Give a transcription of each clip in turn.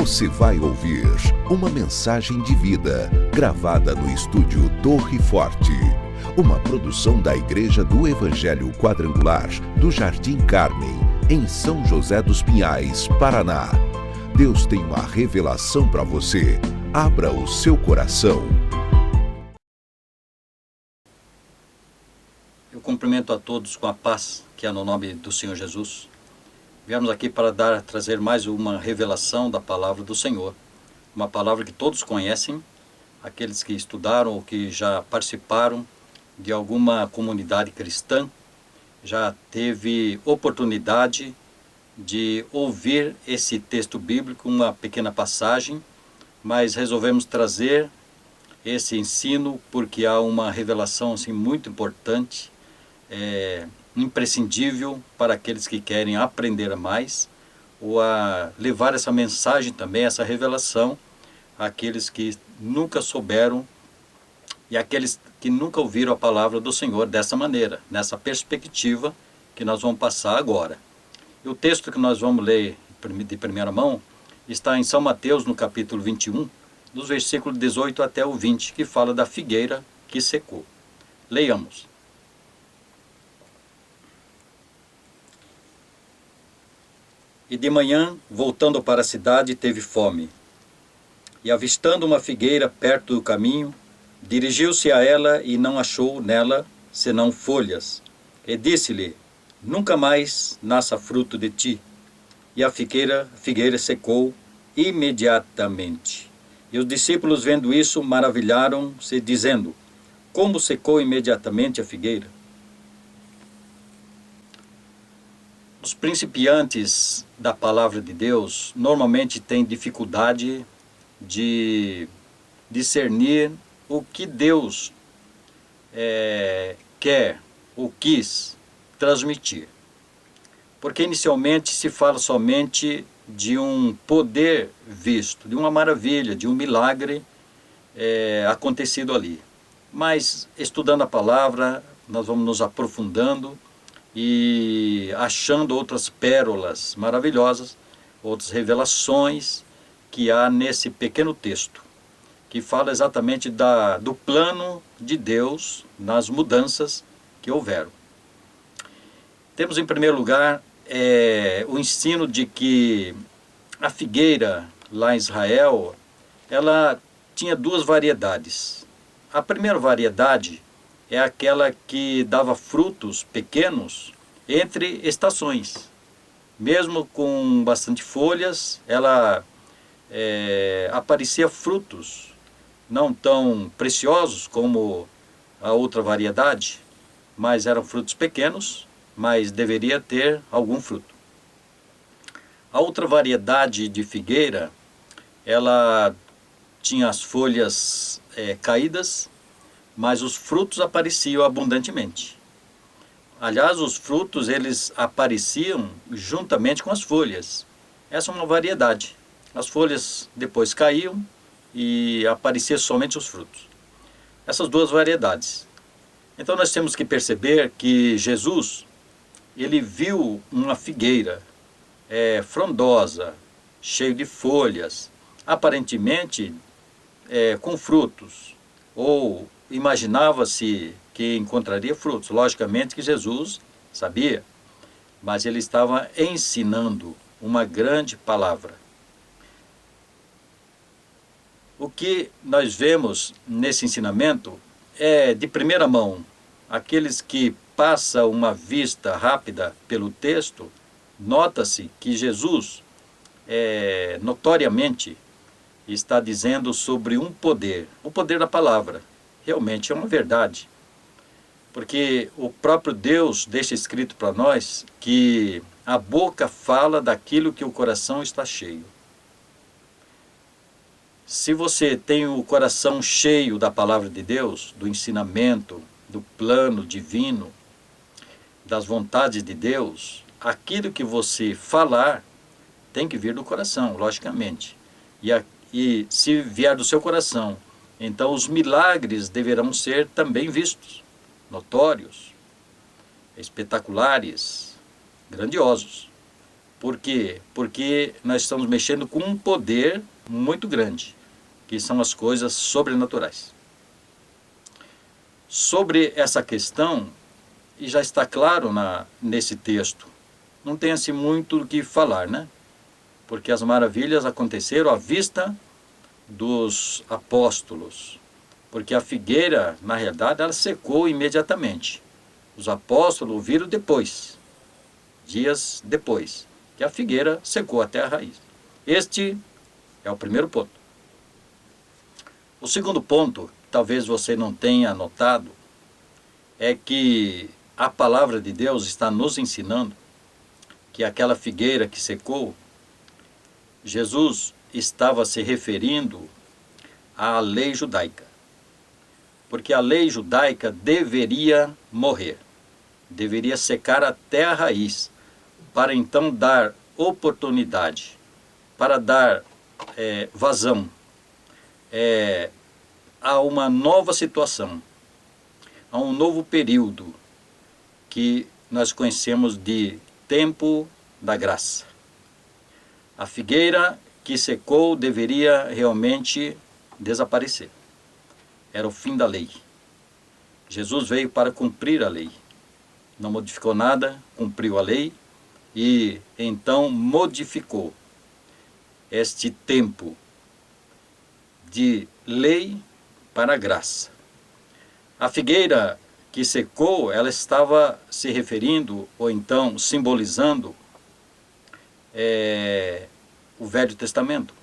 Você vai ouvir uma mensagem de vida, gravada no estúdio Torre Forte. Uma produção da Igreja do Evangelho Quadrangular do Jardim Carmem, em São José dos Pinhais, Paraná. Deus tem uma revelação para você. Abra o seu coração. Eu cumprimento a todos com a paz que há no nome do Senhor Jesus. Viemos aqui para trazer mais uma revelação da palavra do Senhor. Uma palavra que todos conhecem, aqueles que estudaram ou que já participaram de alguma comunidade cristã, já teve oportunidade de ouvir esse texto bíblico, uma pequena passagem, mas resolvemos trazer esse ensino porque há uma revelação assim, muito importante, imprescindível para aqueles que querem aprender mais ou a levar essa mensagem também, essa revelação àqueles que nunca souberam e àqueles que nunca ouviram a palavra do Senhor dessa maneira, nessa perspectiva que nós vamos passar agora. E o texto que nós vamos ler de primeira mão está em São Mateus, no capítulo 21, dos versículos 18 até o 20, que fala da figueira que secou. Leiamos. E de manhã, voltando para a cidade, teve fome. E avistando uma figueira perto do caminho, dirigiu-se a ela e não achou nela senão folhas. E disse-lhe: nunca mais nasça fruto de ti. E a figueira secou imediatamente. E os discípulos, vendo isso, maravilharam-se, dizendo: como secou imediatamente a figueira? Os principiantes da palavra de Deus normalmente têm dificuldade de discernir o que Deus quer ou quis transmitir. Porque inicialmente se fala somente de um poder visto, de uma maravilha, de um milagre acontecido ali. Mas estudando a palavra, nós vamos nos aprofundando e achando outras pérolas maravilhosas, outras revelações que há nesse pequeno texto, que fala exatamente do plano de Deus nas mudanças que houveram. Temos em primeiro lugar o ensino de que a figueira lá em Israel, ela tinha duas variedades. A primeira variedade é aquela que dava frutos pequenos entre estações. Mesmo com bastante folhas, ela aparecia frutos não tão preciosos como a outra variedade, mas eram frutos pequenos, mas deveria ter algum fruto. A outra variedade de figueira, ela tinha as folhas caídas, mas os frutos apareciam abundantemente. Aliás, os frutos eles apareciam juntamente com as folhas. Essa é uma variedade. As folhas depois caíam e apareciam somente os frutos. Essas duas variedades. Então nós temos que perceber que Jesus, ele viu uma figueira frondosa, cheia de folhas, aparentemente com frutos, ou imaginava-se que encontraria frutos. Logicamente que Jesus sabia, mas ele estava ensinando uma grande palavra. O que nós vemos nesse ensinamento é de primeira mão. Aqueles que passam uma vista rápida pelo texto, nota-se que Jesus, notoriamente, está dizendo sobre um poder, o poder da palavra. Realmente é uma verdade, porque o próprio Deus deixa escrito para nós que a boca fala daquilo que o coração está cheio. Se você tem o coração cheio da palavra de Deus, do ensinamento, do plano divino, das vontades de Deus, aquilo que você falar tem que vir do coração, logicamente. E se vier do seu coração, então os milagres deverão ser também vistos, notórios, espetaculares, grandiosos. Por quê? Porque nós estamos mexendo com um poder muito grande, que são as coisas sobrenaturais. Sobre essa questão, e já está claro nesse texto, não tem assim muito o que falar, né? Porque as maravilhas aconteceram à vista dos apóstolos. Porque a figueira, na realidade, ela secou imediatamente. Os apóstolos viram depois, dias depois, que a figueira secou até a raiz. Este é o primeiro ponto. O segundo ponto, talvez você não tenha notado, é que a palavra de Deus está nos ensinando que aquela figueira que secou, Jesus estava se referindo à lei judaica. Porque a lei judaica deveria morrer, deveria secar até a raiz, para então dar oportunidade, para dar vazão a uma nova situação, a um novo período que nós conhecemos de tempo da graça. A figueira que secou deveria realmente desaparecer. Era o fim da lei. Jesus veio para cumprir a lei. Não modificou nada, cumpriu a lei e então modificou este tempo de lei para a graça. A figueira que secou, ela estava se referindo, ou então simbolizando, o Velho Testamento.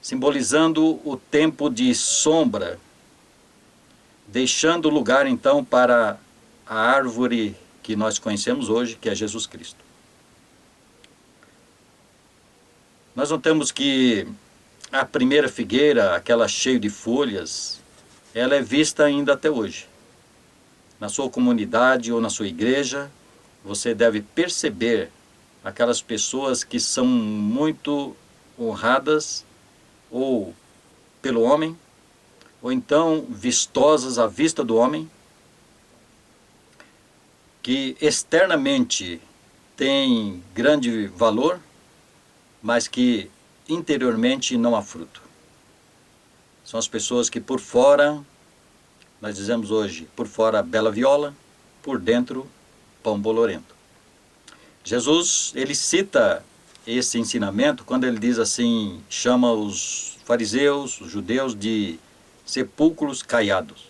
Simbolizando o tempo de sombra, deixando lugar então para a árvore que nós conhecemos hoje, que é Jesus Cristo. Nós notamos que a primeira figueira, aquela cheia de folhas, ela é vista ainda até hoje. Na sua comunidade ou na sua igreja, você deve perceber aquelas pessoas que são muito honradas ou pelo homem, ou então vistosas à vista do homem, que externamente têm grande valor, mas que interiormente não há fruto. São as pessoas que por fora, nós dizemos hoje, por fora bela viola, por dentro pão bolorento. Jesus, ele cita esse ensinamento quando ele diz assim, chama os fariseus, os judeus de sepulcros caiados.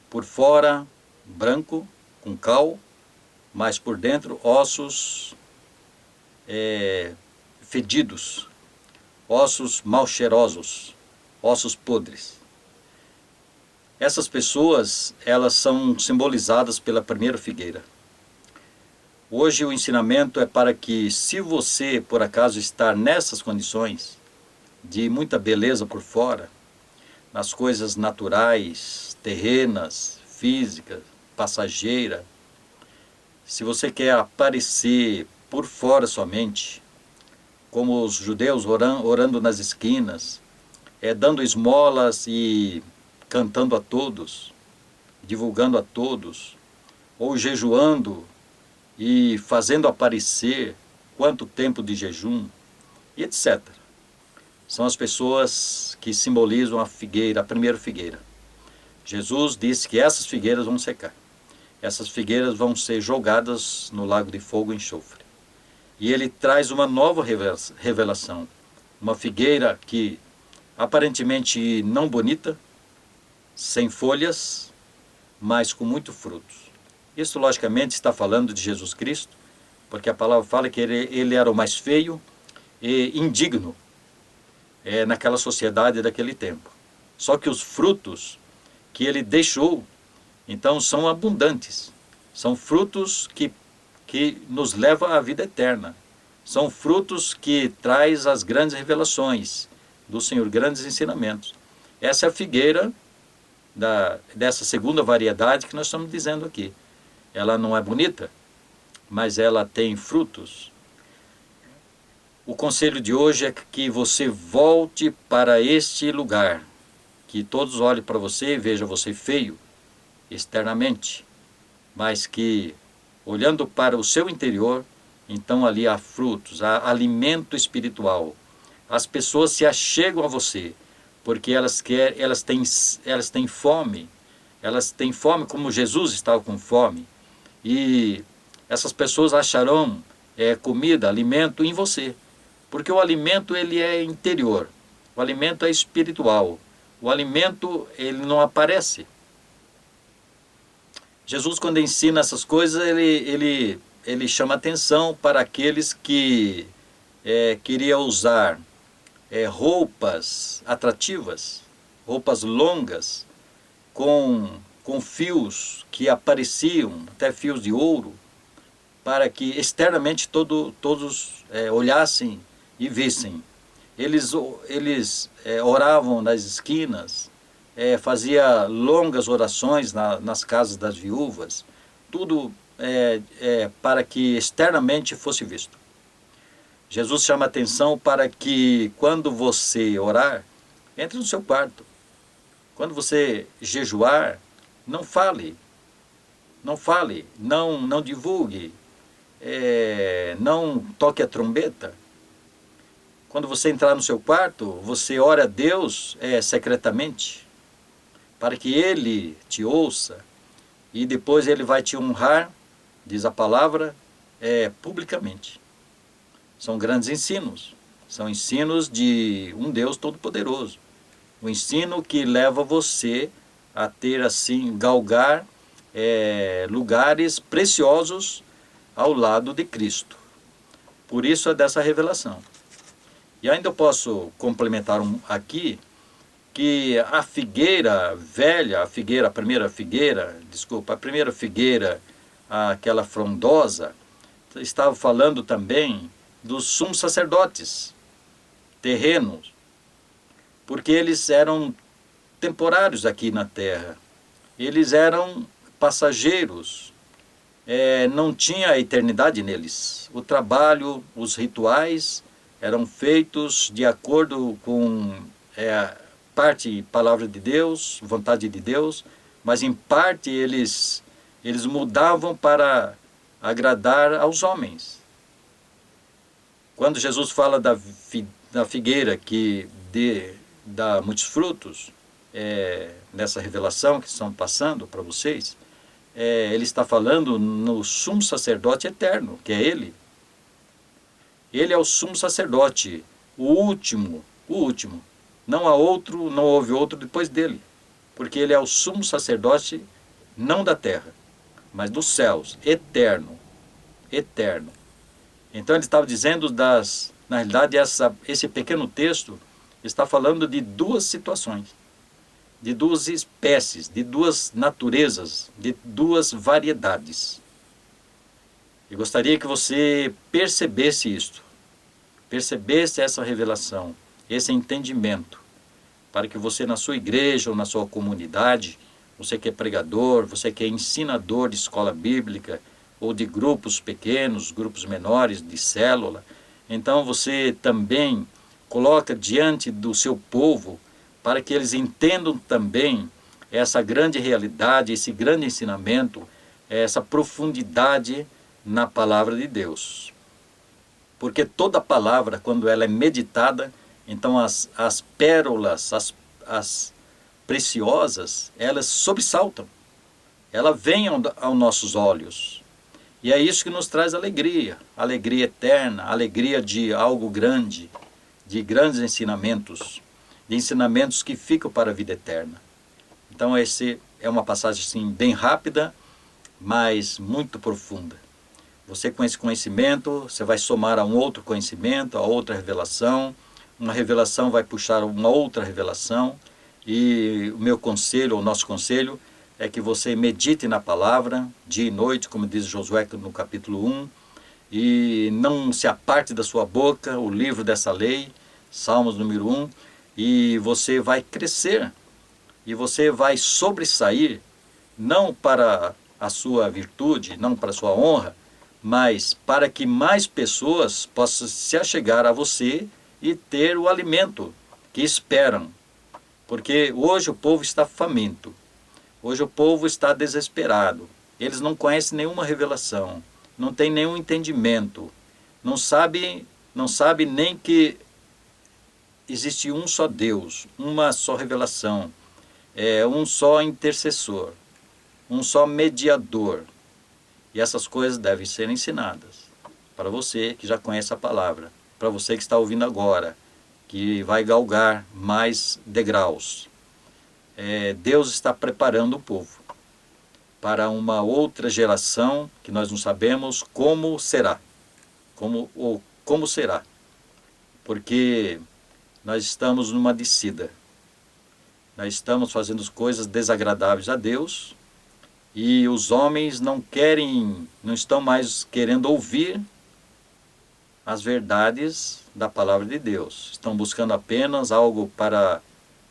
Por fora, branco, com cal, mas por dentro, ossos fedidos, ossos mal cheirosos, ossos podres. Essas pessoas, elas são simbolizadas pela primeira figueira. Hoje o ensinamento é para que, se você, por acaso, estar nessas condições, de muita beleza por fora, nas coisas naturais, terrenas, físicas, passageira, se você quer aparecer por fora somente, como os judeus orando nas esquinas, dando esmolas e cantando a todos, divulgando a todos, ou jejuando e fazendo aparecer quanto tempo de jejum, e etc. São as pessoas que simbolizam a figueira, a primeira figueira. Jesus disse que essas figueiras vão secar. Essas figueiras vão ser jogadas no lago de fogo e enxofre. E ele traz uma nova revelação. Uma figueira que aparentemente não bonita, sem folhas, mas com muito frutos. Isso, logicamente, está falando de Jesus Cristo, porque a palavra fala que ele era o mais feio e indigno naquela sociedade daquele tempo. Só que os frutos que ele deixou, então, são abundantes. São frutos que nos levam à vida eterna. São frutos que traz as grandes revelações do Senhor, grandes ensinamentos. Essa é a figueira dessa segunda variedade que nós estamos dizendo aqui. Ela não é bonita, mas ela tem frutos. O conselho de hoje é que você volte para este lugar, que todos olhem para você e vejam você feio externamente, mas que, olhando para o seu interior, então ali há frutos, há alimento espiritual. As pessoas se achegam a você, porque elas têm fome. Elas têm fome como Jesus estava com fome. E essas pessoas acharão comida, alimento em você. Porque o alimento ele é interior. O alimento é espiritual. O alimento ele não aparece. Jesus, quando ensina essas coisas, ele chama atenção para aqueles que queriam usar roupas atrativas, roupas longas, com fios que apareciam, até fios de ouro, para que externamente todos olhassem e vissem. Eles oravam nas esquinas, fazia longas orações nas casas das viúvas, tudo para que externamente fosse visto. Jesus chama atenção para que quando você orar, entre no seu quarto. Quando você jejuar, não fale, não divulgue, não toque a trombeta. Quando você entrar no seu quarto, você ora a Deus secretamente, para que Ele te ouça, e depois Ele vai te honrar, diz a palavra, publicamente. São grandes ensinos, são ensinos de um Deus Todo-Poderoso. O ensino que leva você a ter assim, galgar lugares preciosos ao lado de Cristo. Por isso é dessa revelação. E ainda eu posso complementar aqui que a figueira velha, a primeira figueira, aquela frondosa, estava falando também dos sumos sacerdotes terrenos, porque eles eram temporários aqui na terra, eles eram passageiros, não tinha eternidade neles. O trabalho, os rituais eram feitos de acordo com parte palavra de Deus, vontade de Deus, mas em parte eles mudavam para agradar aos homens. Quando Jesus fala da figueira que dá muitos frutos, nessa revelação que estão passando para vocês, ele está falando no sumo sacerdote eterno, que é ele. Ele é o sumo sacerdote, o último. Não houve outro depois dele, porque ele é o sumo sacerdote não da terra, mas dos céus, eterno. Então ele estava dizendo na realidade esse pequeno texto está falando de duas situações, de duas espécies, de duas naturezas, de duas variedades. Eu gostaria que você percebesse isto, percebesse essa revelação, esse entendimento, para que você na sua igreja ou na sua comunidade, você que é pregador, você que é ensinador de escola bíblica, ou de grupos pequenos, grupos menores, de célula, então você também coloca diante do seu povo, para que eles entendam também essa grande realidade, esse grande ensinamento, essa profundidade na palavra de Deus. Porque toda palavra, quando ela é meditada, então as pérolas, as preciosas, elas sobressaltam. Ela vem aos nossos olhos. E é isso que nos traz alegria eterna, alegria de algo grande, de grandes ensinamentos, de ensinamentos que ficam para a vida eterna. Então esse é uma passagem assim, bem rápida, mas muito profunda. Você com esse conhecimento, você vai somar a um outro conhecimento, a outra revelação, uma revelação vai puxar uma outra revelação, e o meu conselho, o nosso conselho, é que você medite na palavra, dia e noite, como diz Josué no capítulo 1, e não se aparte da sua boca o livro dessa lei, Salmos número 1, e você vai crescer, e você vai sobressair, não para a sua virtude, não para a sua honra, mas para que mais pessoas possam se achegar a você e ter o alimento que esperam. Porque hoje o povo está faminto, hoje o povo está desesperado, eles não conhecem nenhuma revelação, não têm nenhum entendimento, não sabe nem que existe um só Deus, uma só revelação, um só intercessor, um só mediador. E essas coisas devem ser ensinadas para você que já conhece a palavra, para você que está ouvindo agora, que vai galgar mais degraus. Deus está preparando o povo para uma outra geração que nós não sabemos como será. Como será. Porque nós estamos numa descida. Nós estamos fazendo coisas desagradáveis a Deus e os homens não estão mais querendo ouvir as verdades da palavra de Deus. Estão buscando apenas algo para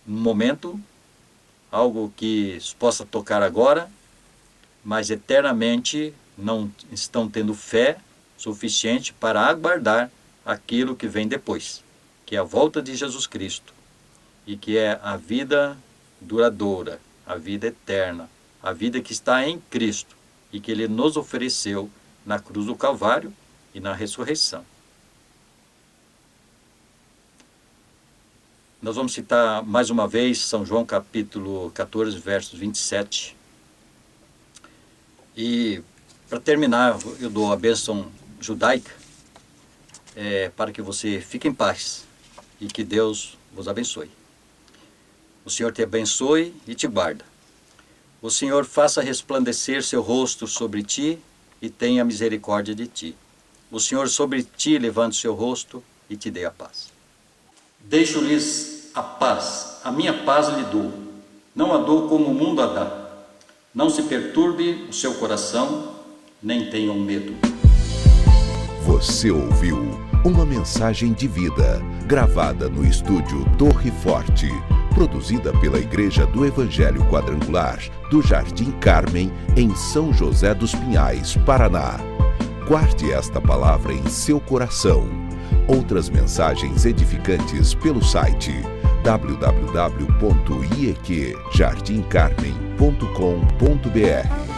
um momento, algo que possa tocar agora, mas eternamente não estão tendo fé suficiente para aguardar aquilo que vem depois, que é a volta de Jesus Cristo, e que é a vida duradoura, a vida eterna, a vida que está em Cristo, e que Ele nos ofereceu na cruz do Calvário e na ressurreição. Nós vamos citar mais uma vez São João capítulo 14, versos 27. E para terminar, eu dou a bênção judaica para que você fique em paz e que Deus vos abençoe. O Senhor te abençoe e te guarda. O Senhor faça resplandecer seu rosto sobre ti e tenha misericórdia de ti. O Senhor sobre ti levante seu rosto e te dê a paz. Deixo-lhes a paz, a minha paz lhe dou. Não a dou como o mundo a dá. Não se perturbe o seu coração, nem tenham medo. Você ouviu uma mensagem de vida, gravada no estúdio Torre Forte, produzida pela Igreja do Evangelho Quadrangular do Jardim Carmem, em São José dos Pinhais, Paraná. Guarde esta palavra em seu coração. Outras mensagens edificantes pelo site www.ieqjardimcarmem.com.br